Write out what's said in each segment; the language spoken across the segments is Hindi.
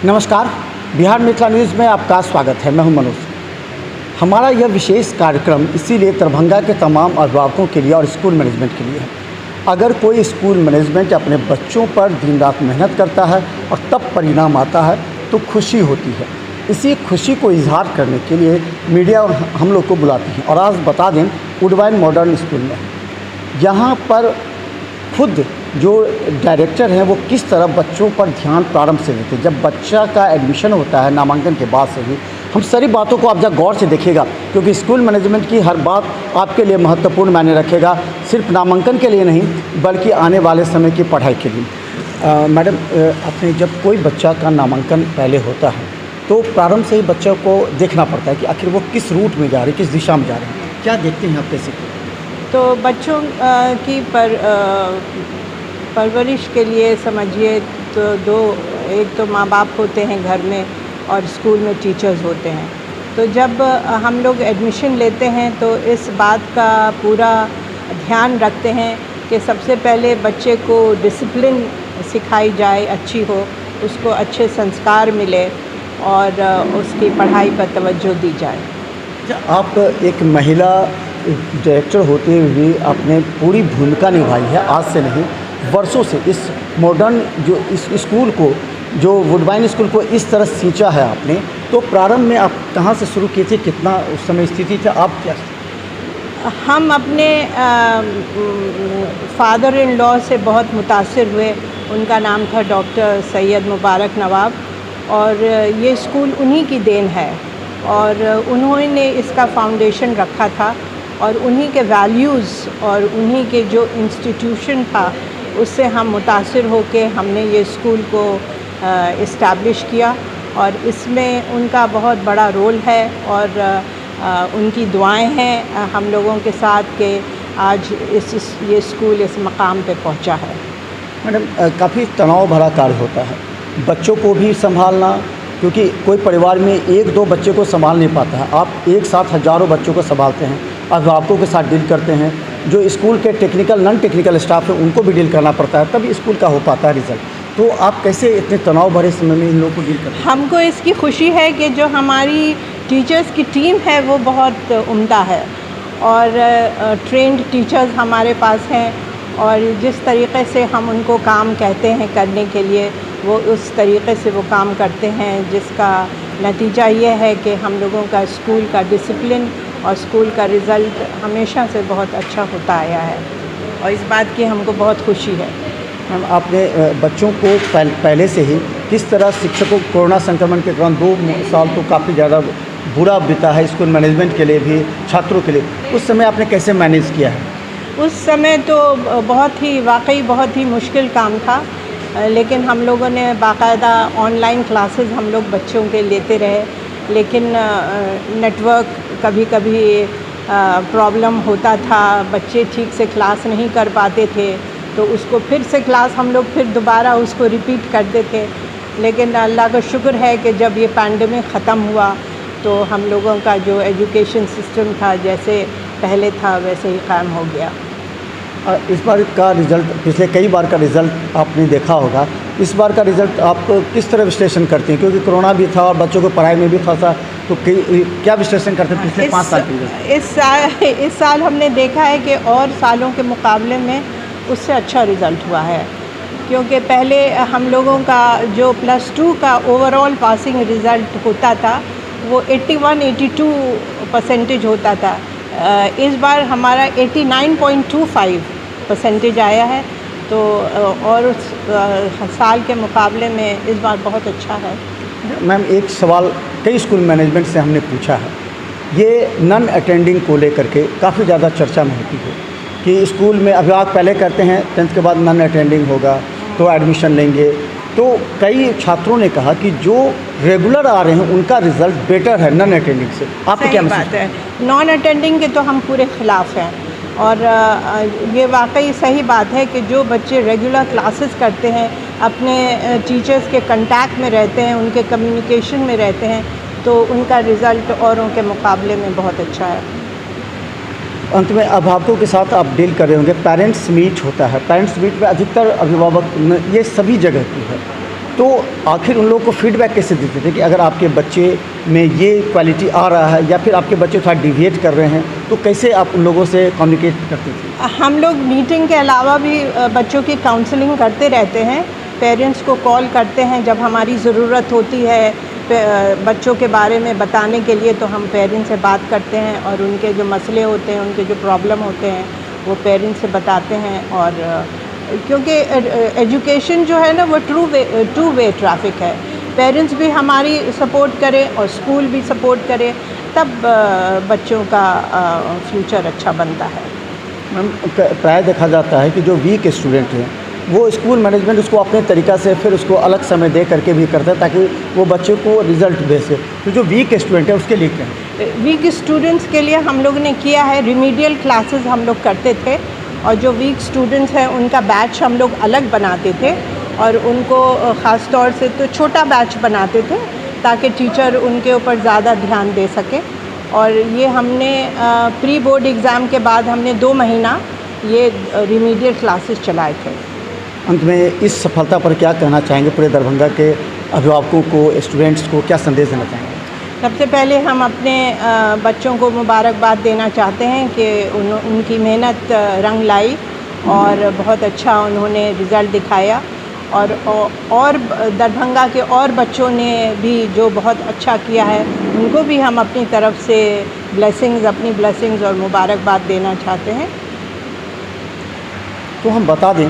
नमस्कार, बिहार मिथिला न्यूज़ में आपका स्वागत है। मैं हूं मनोज। हमारा यह विशेष कार्यक्रम इसीलिए दरभंगा के तमाम अभिभावकों के लिए और स्कूल मैनेजमेंट के लिए है। अगर कोई स्कूल मैनेजमेंट अपने बच्चों पर दिन रात मेहनत करता है और तब परिणाम आता है तो खुशी होती है। इसी खुशी को इजहार करने के लिए मीडिया हम लोग को बुलाती है। और आज बता दें, वुडवाइन मॉडर्न स्कूल में यहाँ पर खुद जो डायरेक्टर हैं वो किस तरह बच्चों पर ध्यान प्रारंभ से देते हैं। जब बच्चा का एडमिशन होता है नामांकन के बाद से भी हम सारी बातों को आप जब गौर से देखिएगा, क्योंकि स्कूल मैनेजमेंट की हर बात आपके लिए महत्वपूर्ण मायने रखेगा, सिर्फ नामांकन के लिए नहीं बल्कि आने वाले समय की पढ़ाई के लिए। मैडम, अपने जब कोई बच्चा का नामांकन पहले होता है तो प्रारंभ से ही बच्चों को देखना पड़ता है कि आखिर वो किस रूट में जा रहे हैं, किस दिशा में जा रहे हैं। क्या देखते हैं आप कैसे? तो बच्चों की परवरिश के लिए समझिए तो एक तो माँ बाप होते हैं घर में और स्कूल में टीचर्स होते हैं। तो जब हम लोग एडमिशन लेते हैं तो इस बात का पूरा ध्यान रखते हैं कि सबसे पहले बच्चे को डिसिप्लिन सिखाई जाए, अच्छी हो, उसको अच्छे संस्कार मिले और उसकी पढ़ाई पर तवज्जो दी जाए। आप एक महिला डायरेक्टर होते हुए भी आपने पूरी भूमिका निभाई है, आज से नहीं वर्षों से इस मॉडर्न जो इस स्कूल को, जो वुडवाइन स्कूल को इस तरह सींचा है आपने। तो प्रारंभ में आप कहाँ से शुरू किए थे, कितना उस समय स्थिति था, आप क्या? हम अपने फादर इन लॉ से बहुत मुतासिर हुए। उनका नाम था डॉक्टर सैयद मुबारक नवाब और ये स्कूल उन्हीं की देन है और उन्होंने इसका फाउंडेशन रखा था और उन्हीं के वैल्यूज़ और उन्हीं के जो इंस्टीट्यूशन था उससे हम मुतासिर होके हमने ये स्कूल को इस्टेब्लिश किया और इसमें उनका बहुत बड़ा रोल है और उनकी दुआएं हैं हम लोगों के साथ कि आज ये स्कूल इस मकाम पे पहुंचा है। मैडम, काफ़ी तनाव भरा कार्य होता है, बच्चों को भी संभालना, क्योंकि कोई परिवार में एक दो बच्चे को संभाल नहीं पाता है। आप एक साथ हज़ारों बच्चों को संभालते हैं, अभिभावकों के साथ डील करते हैं, जो स्कूल के टेक्निकल नॉन टेक्निकल स्टाफ है उनको भी डील करना पड़ता है, तभी स्कूल का हो पाता है रिजल्ट। तो आप कैसे इतने तनाव भरे समय में इन लोगों को डील करते हैं? हमको इसकी खुशी है कि जो हमारी टीचर्स की टीम है वो बहुत उम्दा है और ट्रेंड टीचर्स हमारे पास हैं और जिस तरीक़े से हम उनको काम कहते हैं करने के लिए वो उस तरीक़े से वो काम करते हैं, जिसका नतीजा ये है कि हम लोगों का स्कूल का डिसिप्लिन और स्कूल का रिज़ल्ट हमेशा से बहुत अच्छा होता आया है और इस बात की हमको बहुत खुशी है। मैम, आपने बच्चों को पहले से ही किस तरह शिक्षकों कोरोना संक्रमण के दौरान 2 साल तो काफ़ी ज़्यादा बुरा बीता है स्कूल मैनेजमेंट के लिए भी, छात्रों के लिए, उस समय आपने कैसे मैनेज किया है? उस समय तो वाकई बहुत ही मुश्किल काम था, लेकिन हम लोगों ने बाकायदा ऑनलाइन क्लासेस हम लोग बच्चों के लेते रहे, लेकिन नेटवर्क कभी कभी प्रॉब्लम होता था, बच्चे ठीक से क्लास नहीं कर पाते थे तो उसको फिर से क्लास हम लोग फिर दोबारा उसको रिपीट करते थे। लेकिन अल्लाह का शुक्र है कि जब ये पैंडमिक ख़त्म हुआ तो हम लोगों का जो एजुकेशन सिस्टम था जैसे पहले था वैसे ही कायम हो गया। इस बार का रिज़ल्ट, पिछले कई बार का रिज़ल्ट आपने देखा होगा, इस बार का रिज़ल्ट आप किस तरह विश्लेषण करते हैं, क्योंकि कोरोना भी था और बच्चों को पढ़ाई में भी फंसा, तो क्या विश्लेषण करते हैं पिछले 5 साल के? इस साल हमने देखा है कि और सालों के मुकाबले में उससे अच्छा रिज़ल्ट हुआ है, क्योंकि पहले हम लोगों का जो +2 का ओवरऑल पासिंग रिज़ल्ट होता था वो 81-82% होता था। इस बार हमारा 89.25% आया है, तो और उस साल के मुकाबले में इस बार बहुत अच्छा है। मैम, एक सवाल कई स्कूल मैनेजमेंट से हमने पूछा है, ये नॉन अटेंडिंग को लेकर के काफ़ी ज़्यादा चर्चा में होती है कि स्कूल में अभिभावक पहले करते हैं 10th के बाद नॉन अटेंडिंग होगा तो एडमिशन लेंगे, तो कई छात्रों ने कहा कि जो रेगुलर आ रहे हैं उनका रिज़ल्ट बेटर है नॉन अटेंडिंग से। आपकी क्या बात है? नॉन अटेंडिंग के तो हम पूरे ख़िलाफ़ हैं और ये वाकई सही बात है कि जो बच्चे रेगुलर क्लासेस करते हैं, अपने टीचर्स के कांटेक्ट में रहते हैं, उनके कम्युनिकेशन में रहते हैं, तो उनका रिज़ल्ट औरों के मुकाबले में बहुत अच्छा है। अंत में अभिभावकों के साथ आप डील कर रहे होंगे, पेरेंट्स मीट होता है, पेरेंट्स मीट में अधिकतर अभिभावक ये सभी जगह की है, तो आखिर उन लोगों को फीडबैक कैसे देते थे कि अगर आपके बच्चे में ये क्वालिटी आ रहा है या फिर आपके बच्चे थोड़ा डिविएट कर रहे हैं, तो कैसे आप उन लोगों से कम्युनिकेट करते थे? हम लोग मीटिंग के अलावा भी बच्चों की काउंसलिंग करते रहते हैं। पेरेंट्स को कॉल करते हैं जब हमारी ज़रूरत होती है बच्चों के बारे में बताने के लिए, तो हम पेरेंट्स से बात करते हैं और उनके जो मसले होते हैं, उनके जो प्रॉब्लम होते हैं, वो पेरेंट्स से बताते हैं। और क्योंकि एजुकेशन जो है ना वो टू वे ट्रैफिक है। पेरेंट्स भी हमारी सपोर्ट करें और स्कूल भी सपोर्ट करे, तब बच्चों का फ्यूचर अच्छा बनता है। मैम, प्राय देखा जाता है कि जो वीक स्टूडेंट हैं वो स्कूल मैनेजमेंट उसको अपने तरीक़ा से फिर उसको अलग समय दे करके भी करता है ताकि वो बच्चे को रिज़ल्ट दे सके। तो जो वीक स्टूडेंट है उसके लिए क्या है? वीक स्टूडेंट्स के लिए हम लोग ने किया है, रिमीडियल क्लासेस हम लोग करते थे, और जो वीक स्टूडेंट्स हैं उनका बैच हम लोग अलग बनाते थे और उनको ख़ास तौर से तो छोटा बैच बनाते थे ताकि टीचर उनके ऊपर ज़्यादा ध्यान दे सके। और ये हमने प्री बोर्ड एग्ज़ाम के बाद हमने 2 महीना ये रिमीडियल क्लासेस चलाए थे। अंत में इस सफलता पर क्या कहना चाहेंगे? पूरे दरभंगा के अभिभावकों को, स्टूडेंट्स को क्या संदेश देना चाहेंगे? सबसे पहले हम अपने बच्चों को मुबारकबाद देना चाहते हैं कि उनकी मेहनत रंग लाई और बहुत अच्छा उन्होंने रिज़ल्ट दिखाया। और दरभंगा के और बच्चों ने भी जो बहुत अच्छा किया है, उनको भी हम अपनी तरफ से अपनी ब्लेसिंग्स और मुबारकबाद देना चाहते हैं। तो हम बता दें,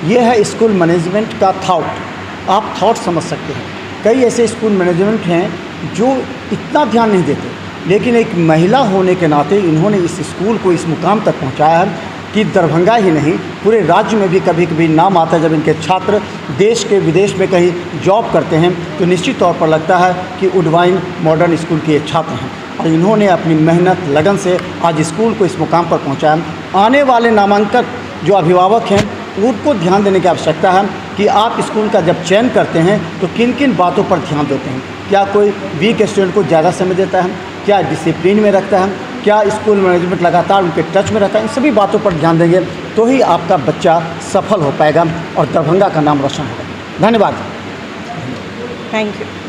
ये है स्कूल मैनेजमेंट का थॉट। आप थॉट समझ सकते हैं। कई ऐसे स्कूल मैनेजमेंट हैं जो इतना ध्यान नहीं देते, लेकिन एक महिला होने के नाते इन्होंने इस स्कूल को इस मुकाम तक पहुंचाया है कि दरभंगा ही नहीं पूरे राज्य में भी कभी कभी नाम आता है। जब इनके छात्र देश के विदेश में कहीं जॉब करते हैं तो निश्चित तौर पर लगता है कि उडवाइन मॉडर्न स्कूल के छात्र हैं, और इन्होंने अपनी मेहनत लगन से आज स्कूल को इस मुकाम पर पहुँचाया। आने वाले नामांकन जो अभिभावक हैं उनको ध्यान देने की आवश्यकता है कि आप स्कूल का जब चयन करते हैं तो किन किन बातों पर ध्यान देते हैं। क्या कोई वीक स्टूडेंट को ज़्यादा समय देता है, क्या डिसिप्लिन में रखता है, क्या स्कूल मैनेजमेंट लगातार उनके टच में रहता है। इन सभी बातों पर ध्यान देंगे तो ही आपका बच्चा सफल हो पाएगा और दरभंगा का नाम रोशन होगा। धन्यवाद। Thank you.